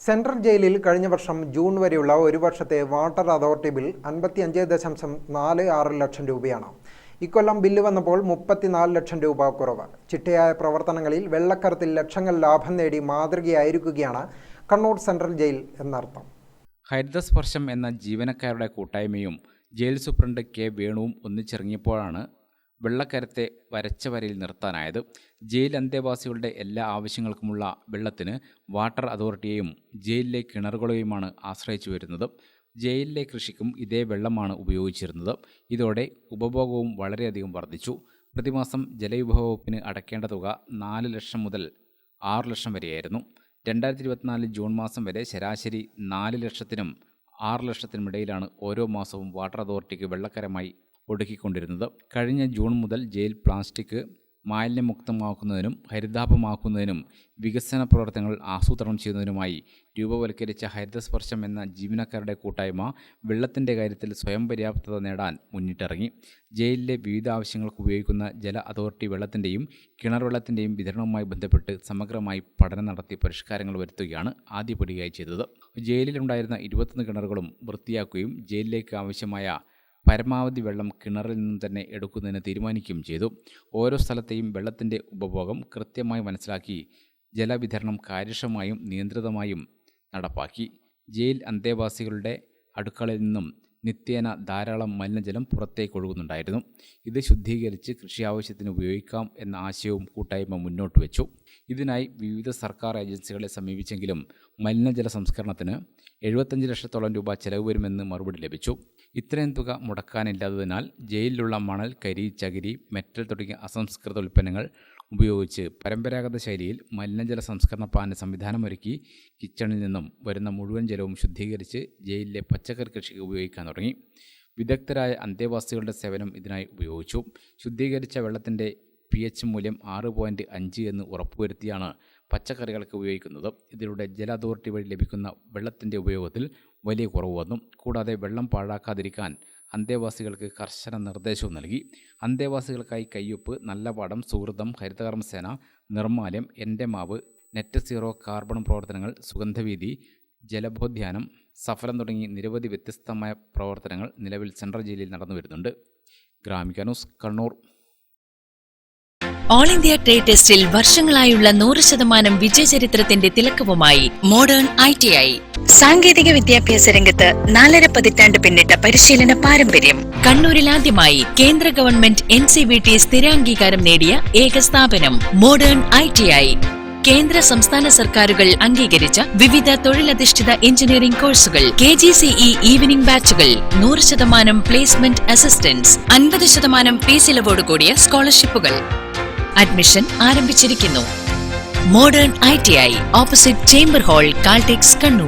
Central ജയിലിൽ കഴിഞ്ഞ വർഷം ജൂൺ വരെയുള്ള ഒരു വർഷത്തെ വാട്ടർ അതോറിറ്റി ബിൽ 55.46 ലക്ഷം രൂപയാണ്. ഇക്കൊല്ലം ബില്ല് വന്നപ്പോൾ 34 ലക്ഷം രൂപ കുറവ്. ചിട്ടയായ പ്രവർത്തനങ്ങളിൽ വെള്ളക്കരത്തിൽ ലക്ഷങ്ങൾ ലാഭം നേടി മാതൃകയായിരിക്കുകയാണ് കണ്ണൂർ സെൻട്രൽ ജയിൽ എന്നർത്ഥം. ഹരിതസ്പർശം എന്ന ജീവനക്കാരുടെ കൂട്ടായ്മയും ജയിൽ സൂപ്രണ്ട് കെ വേണുവും ഒന്നിച്ചിറങ്ങിയപ്പോഴാണ് വെള്ളക്കരത്തെ വരച്ച വരയിൽ നിർത്താനായത്. ജയിൽ അന്തേവാസികളുടെ എല്ലാ ആവശ്യങ്ങൾക്കുമുള്ള വെള്ളത്തിന് വാട്ടർ അതോറിറ്റിയെയും ജയിലിലെ കിണറുകളെയുമാണ് ആശ്രയിച്ചു വരുന്നത്. ജയിലിലെ കൃഷിക്കും ഇതേ വെള്ളമാണ് ഉപയോഗിച്ചിരുന്നത്. ഇതോടെ ഉപഭോഗവും വളരെയധികം വർദ്ധിച്ചു. പ്രതിമാസം ജലവിഭവ വകുപ്പിന് അടയ്ക്കേണ്ട തുക 4 ലക്ഷം മുതൽ 6 ലക്ഷം വരെയായിരുന്നു. 2024 ജൂൺ മാസം വരെ ശരാശരി 4 ലക്ഷത്തിനും 6 ലക്ഷത്തിനുമിടയിലാണ് ഓരോ മാസവും വാട്ടർ അതോറിറ്റിക്ക് വെള്ളക്കരമായി ഒടുക്കിക്കൊണ്ടിരുന്നത്. കഴിഞ്ഞ ജൂൺ മുതൽ ജയിൽ പ്ലാസ്റ്റിക് മാലിന്യമുക്തമാക്കുന്നതിനും ഹരിതാഭമാക്കുന്നതിനും വികസന പ്രവർത്തനങ്ങൾ ആസൂത്രണം ചെയ്യുന്നതിനുമായി രൂപവൽക്കരിച്ച ഹരിതസ്പർശം എന്ന ജീവനക്കാരുടെ കൂട്ടായ്മ വെള്ളത്തിൻ്റെ കാര്യത്തിൽ സ്വയം പര്യാപ്തത നേടാൻ മുന്നിട്ടിറങ്ങി. ജയിലിലെ വിവിധ ആവശ്യങ്ങൾക്ക് ഉപയോഗിക്കുന്ന ജല അതോറിറ്റി വെള്ളത്തിൻ്റെയും കിണർ വെള്ളത്തിൻ്റെയും വിതരണവുമായി ബന്ധപ്പെട്ട് സമഗ്രമായി പഠനം നടത്തി പരിഷ്കാരങ്ങൾ വരുത്തുകയാണ് ആദ്യപടിയായി ചെയ്തത്. ജയിലിലുണ്ടായിരുന്ന 21 കിണറുകളും വൃത്തിയാക്കുകയും ജയിലിലേക്ക് ആവശ്യമായ പരമാവധി വെള്ളം കിണറിൽ നിന്നും തന്നെ എടുക്കുന്നതിന് തീരുമാനിക്കുകയും ചെയ്തു. ഓരോ സ്ഥലത്തെയും വെള്ളത്തിൻ്റെ ഉപഭോഗം കൃത്യമായി മനസ്സിലാക്കി ജലവിതരണം കാര്യക്ഷമമായും നിയന്ത്രിതമായും നടപ്പാക്കി. ജയിൽ അന്തേവാസികളുടെ അടുക്കളയിൽ നിന്നും നിത്യേന ധാരാളം മലിനജലം പുറത്തേക്ക് ഒഴുകുന്നുണ്ടായിരുന്നു. ഇത് ശുദ്ധീകരിച്ച് കൃഷി ആവശ്യത്തിന് ഉപയോഗിക്കാം എന്ന ആശയവും കൂട്ടായ്മ മുന്നോട്ട് വെച്ചു. ഇതിനായി വിവിധ സർക്കാർ ഏജൻസികളെ സമീപിച്ചെങ്കിലും മലിനജല സംസ്കരണത്തിന് 75 ലക്ഷത്തോളം രൂപ ചെലവ് വരുമെന്ന് മറുപടി ലഭിച്ചു. ഇത്രയും തുക മുടക്കാനില്ലാത്തതിനാൽ ജയിലിലുള്ള മണൽ, കരി, ചകിരി, മെറ്റൽ തുടങ്ങിയ അസംസ്കൃത ഉൽപ്പന്നങ്ങൾ ഉപയോഗിച്ച് പരമ്പരാഗത ശൈലിയിൽ മലിനജല സംസ്കരണ പ്ലാന്റ് സംവിധാനമൊരുക്കി കിച്ചണിൽ നിന്നും വരുന്ന മുഴുവൻ ജലവും ശുദ്ധീകരിച്ച് ജയിലിലെ പച്ചക്കറി കൃഷിക്ക് ഉപയോഗിക്കാൻ തുടങ്ങി. വിദഗ്ധരായ അന്തേവാസികളുടെ സേവനം ഇതിനായി ഉപയോഗിച്ചു. ശുദ്ധീകരിച്ച വെള്ളത്തിൻ്റെ pH മൂല്യം 6.5 എന്ന് ഉറപ്പുവരുത്തിയാണ് പച്ചക്കറികൾക്ക് ഉപയോഗിക്കുന്നത്. ഇതിലൂടെ ജല അതോറിറ്റി വഴി ലഭിക്കുന്ന വെള്ളത്തിൻ്റെ ഉപയോഗത്തിൽ വലിയ കുറവ് വന്നു. കൂടാതെ വെള്ളം പാഴാക്കാതിരിക്കാൻ അന്തേവാസികൾക്ക് കർശന നിർദ്ദേശവും നൽകി. അന്തേവാസികൾക്കായി കയ്യൊപ്പ്, നല്ല പാഠം, സുഹൃതം, ഹരിതകർമ്മസേന, നിർമ്മാല്യം, എൻ്റെ മാവ്, നെറ്റ് സീറോ കാർബൺ പ്രവർത്തനങ്ങൾ, സുഗന്ധവീതി, ജലബോധ്യാനം, സഫലം തുടങ്ങി നിരവധി വ്യത്യസ്തമായ പ്രവർത്തനങ്ങൾ നിലവിൽ സെൻട്രൽ ജയിലിൽ നടന്നു വരുന്നുണ്ട്. Gramika news, Kannur. All India trade ടെസ്റ്റിൽ വർഷങ്ങളായുള്ള 100% വിജയചരിത്രത്തിന്റെ തിലക്കവുമായി മോഡേൺ ITI. സാങ്കേതിക വിദ്യാഭ്യാസ രംഗത്ത് 4.5 പതിറ്റാണ്ട് പിന്നിട്ട പരിശീലന പാരമ്പര്യം. കണ്ണൂരിൽ ആദ്യമായി കേന്ദ്ര ഗവൺമെന്റ് NCVT സ്ഥിരാംഗീകാരം നേടിയ ഏക സ്ഥാപനം മോഡേൺ ITI. കേന്ദ്ര സംസ്ഥാന സർക്കാരുകൾ അംഗീകരിച്ച വിവിധ തൊഴിലധിഷ്ഠിത എഞ്ചിനീയറിംഗ് കോഴ്സുകൾ, KGCE ഈവനിംഗ് ബാച്ചുകൾ, 100% പ്ലേസ്മെന്റ് അസിസ്റ്റൻസ്, 50% ഫീസ് ഇളവോട് കൂടിയ സ്കോളർഷിപ്പുകൾ. അഡ്മിഷൻ ആരംഭിച്ചിരിക്കുന്നു. Modern ITI, opposite chamber hall, Caltex, Kannur.